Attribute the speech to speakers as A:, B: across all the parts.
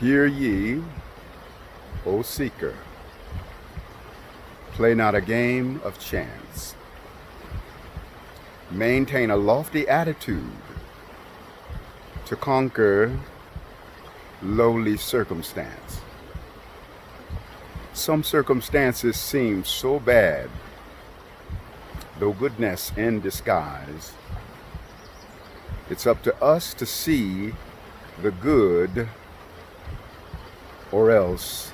A: Hear ye, O seeker, play not a game of chance. Maintain a lofty attitude to conquer lowly circumstance. Some circumstances seem so bad, though goodness in disguise. It's up to us to see the good or else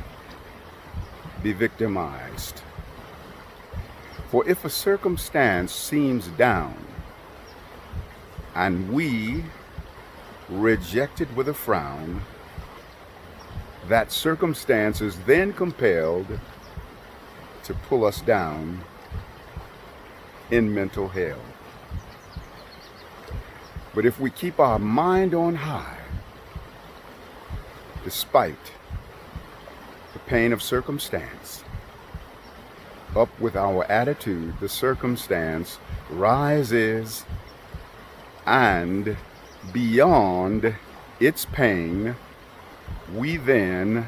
A: be victimized. For if a circumstance seems down and we reject it with a frown, that circumstance is then compelled to pull us down in mental hell. But if we keep our mind on high, despite the pain of circumstance, up with our attitude, the circumstance rises, and beyond its pain, we then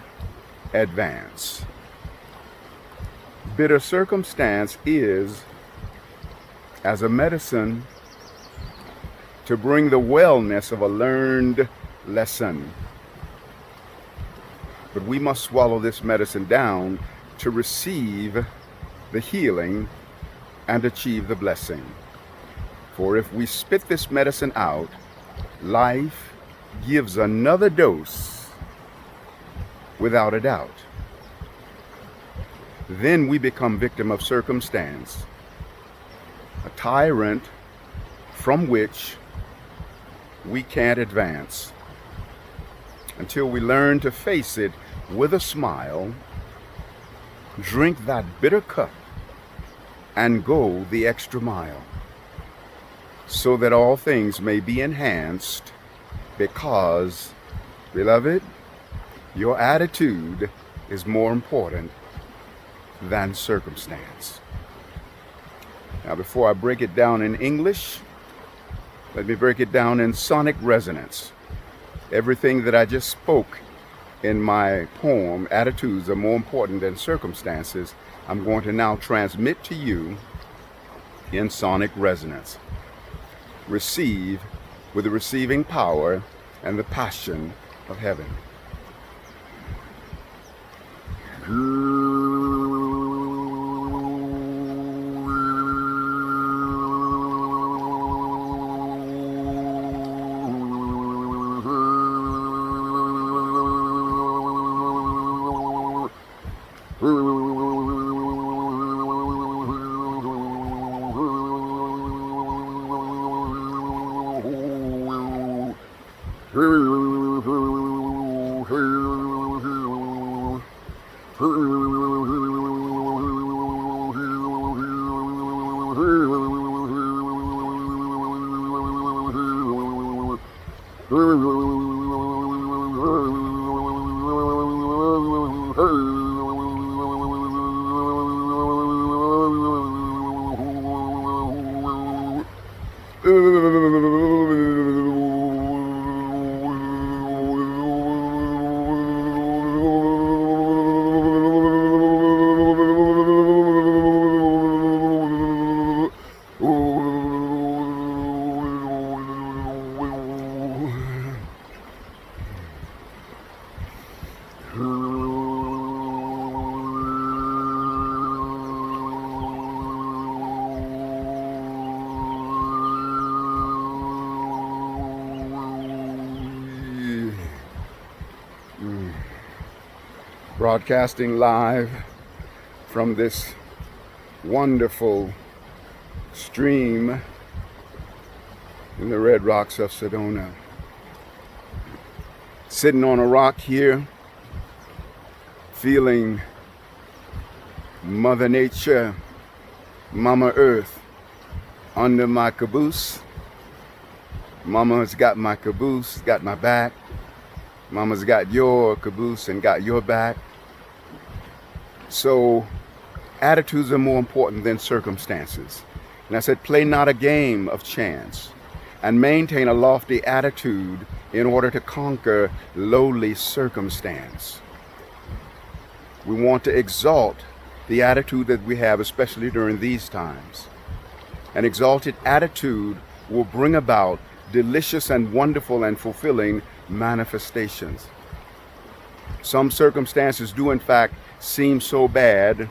A: advance. Bitter circumstance is as a medicine to bring the wellness of a learned lesson. But we must swallow this medicine down to receive the healing and achieve the blessing. For if we spit this medicine out, life gives another dose without a doubt. Then we become victim of circumstance, a tyrant from which we can't advance until we learn to face it with a smile, drink that bitter cup, and go the extra mile, so that all things may be enhanced, because, beloved, your attitude is more important than circumstance. Now, before I break it down in English, let me break it down in sonic resonance. Everything that I just spoke in my poem, Attitudes Are More Important Than Circumstances, I'm going to now transmit to you in sonic resonance. Receive with the receiving power and the passion of heaven. Broadcasting live from this wonderful stream in the Red Rocks of Sedona. Sitting on a rock here, feeling Mother Nature, Mama Earth under my caboose. Mama's got my caboose, got my back. Mama's got your caboose and got your back. So attitudes are more important than circumstances. And I said, play not a game of chance, and maintain a lofty attitude in order to conquer lowly circumstance. We want to exalt the attitude that we have, especially during these times. An exalted attitude will bring about delicious and wonderful and fulfilling manifestations. Some circumstances do in fact seem so bad,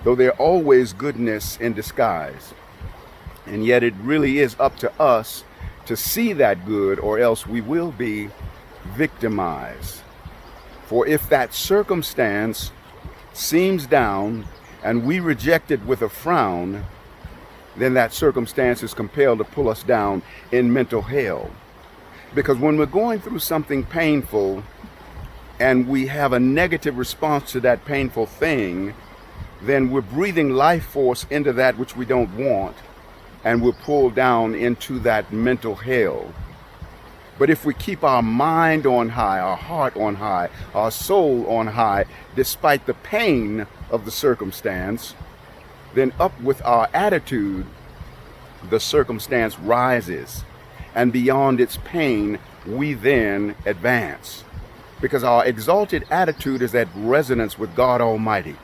A: though they're always goodness in disguise. And yet it really is up to us to see that good, or else we will be victimized. For if that circumstance seems down and we reject it with a frown, then that circumstance is compelled to pull us down in mental hell. Because when we're going through something painful and we have a negative response to that painful thing, then we're breathing life force into that which we don't want, and we're pulled down into that mental hell. But if we keep our mind on high, our heart on high, our soul on high, despite the pain of the circumstance, then up with our attitude, the circumstance rises. And beyond its pain, we then advance. Because our exalted attitude is at resonance with God Almighty.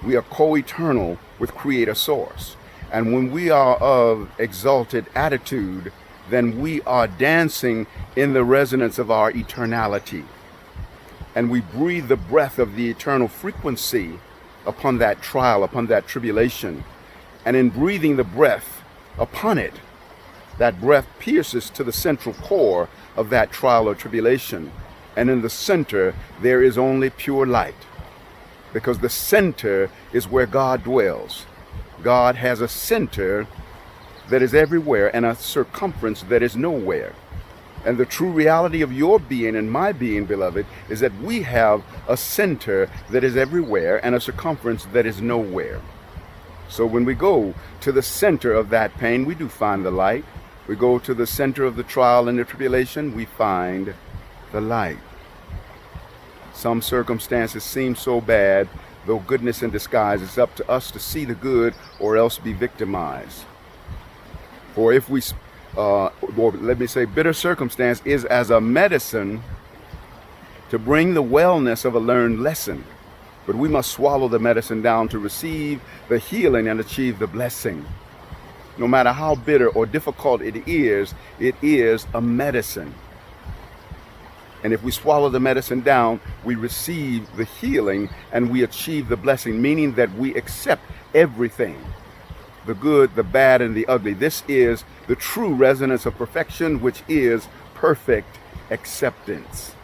A: We are co-eternal with Creator Source. And when we are of exalted attitude, then we are dancing in the resonance of our eternality. And we breathe the breath of the eternal frequency upon that trial, upon that tribulation. And in breathing the breath upon it, that breath pierces to the central core of that trial or tribulation. And in the center, there is only pure light. Because the center is where God dwells. God has a center that is everywhere and a circumference that is nowhere. And the true reality of your being and my being, beloved, is that we have a center that is everywhere and a circumference that is nowhere. So when we go to the center of that pain, we do find the light. We go to the center of the trial and the tribulation, we find the light. Some circumstances seem so bad, though goodness in disguise. It's up to us to see the good or else be victimized. For if we, or let me say, bitter circumstance is as a medicine to bring the wellness of a learned lesson. But we must swallow the medicine down to receive the healing and achieve the blessing. No matter how bitter or difficult it is a medicine. And if we swallow the medicine down, we receive the healing and we achieve the blessing, meaning that we accept everything, the good, the bad, and the ugly. This is the true resonance of perfection, which is perfect acceptance.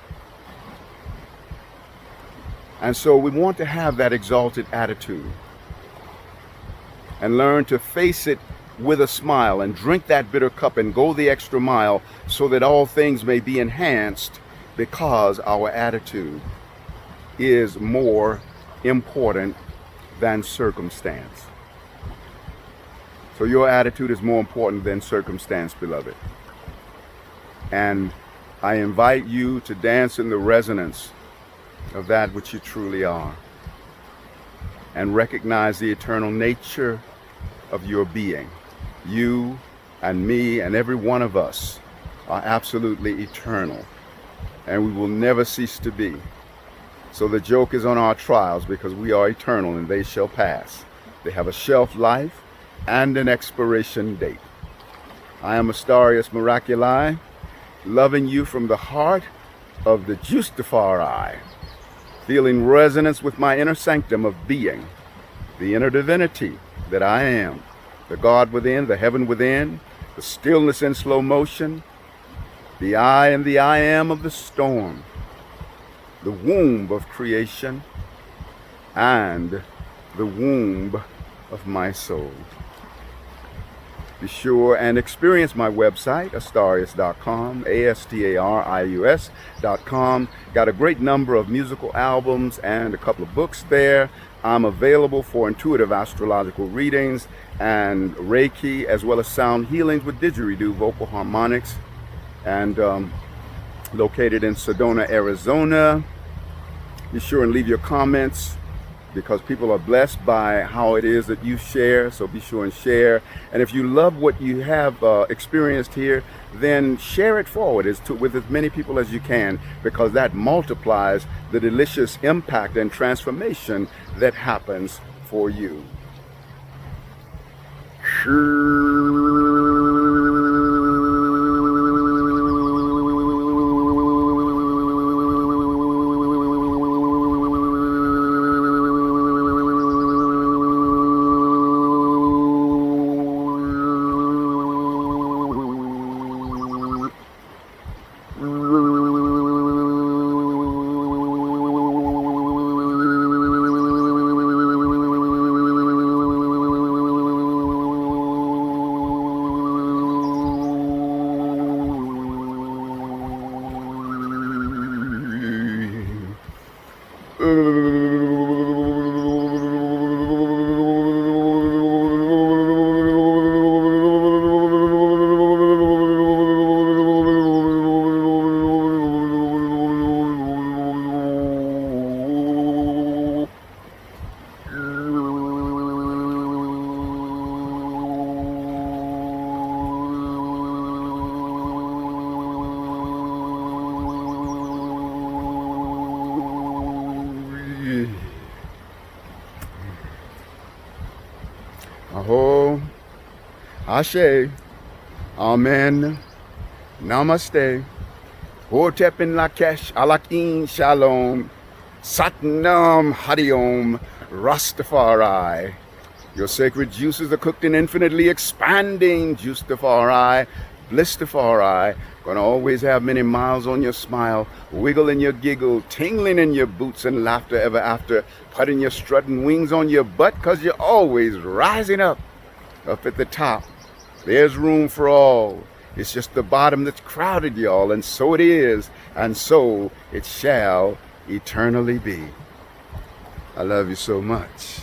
A: And so we want to have that exalted attitude and learn to face it with a smile and drink that bitter cup and go the extra mile so that all things may be enhanced, because our attitude is more important than circumstance. So your attitude is more important than circumstance, beloved. And I invite you to dance in the resonance of that which you truly are and recognize the eternal nature of your being. You and me and every one of us are absolutely eternal, and we will never cease to be. So the joke is on our trials, because we are eternal and they shall pass. They have a shelf life and an expiration date. I am Astarius Miraculii, loving you from the heart of the Justafari, feeling resonance with my inner sanctum of being, the inner divinity that I am, the God within, the heaven within, the stillness in slow motion, the I and the I am of the storm, the womb of creation, and the womb of my soul. Be sure and experience my website, Astarius.com, Astarius.com. Got a great number of musical albums and a couple of books there. I'm available for intuitive astrological readings and Reiki, as well as sound healings with didgeridoo, vocal harmonics, and located in Sedona, Arizona. Be sure and leave your comments because people are blessed by how it is that you share. So be sure and share. And if you love what you have experienced here, then share it forward with as many people as you can, because that multiplies the delicious impact and transformation that happens for you. Aho, Ashe, Amen, Namaste, Hotep in Lakesh, Alakin Shalom, Satnam Hariom, Rastafari. Your sacred juices are cooked in infinitely expanding Juicetafari, Blistafari. Gonna always have many miles on your smile, wiggle in your giggle, tingling in your boots and laughter ever after, putting your strutting wings on your butt, cause you're always rising up at the top. There's room for all. It's just the bottom that's crowded, y'all, and so it is, and so it shall eternally be. I love you so much.